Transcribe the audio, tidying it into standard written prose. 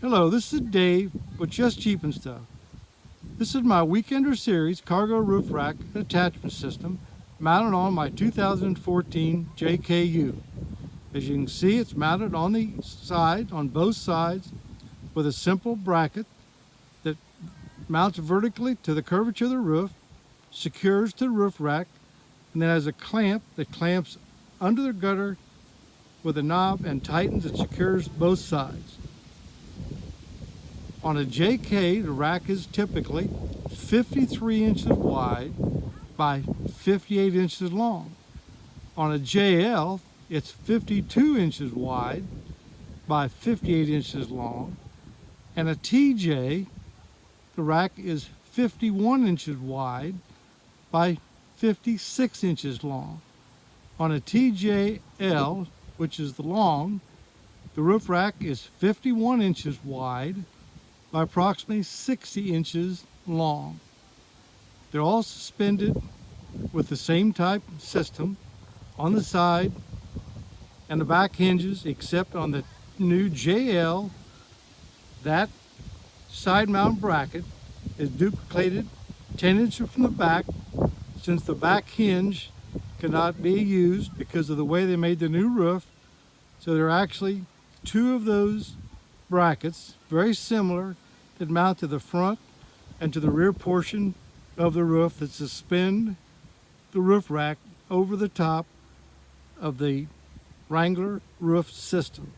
Hello, this is Dave with Just Cheap and Stuff. This is my Weekender Series cargo roof rack attachment system mounted on my 2014 JKU. As you can see, it's mounted on the side, on both sides, with a simple bracket that mounts vertically to the curvature of the roof, secures to the roof rack, and then has a clamp that clamps under the gutter with a knob and tightens and secures both sides. On a JK, the rack is typically 53 inches wide by 58 inches long. On a JL, it's 52 inches wide by 58 inches long. And a TJ, the rack is 51 inches wide by 56 inches long. On a TJL, which is the long, the roof rack is 51 inches wide by approximately 60 inches long. They're all suspended with the same type system on the side and the back hinges, except on the new JL, that side mount bracket is duplicated 10 inches from the back, since the back hinge cannot be used because of the way they made the new roof. So there are actually two of those brackets, very similar, that mount to the front and to the rear portion of the roof that suspend the roof rack over the top of the Wrangler roof system.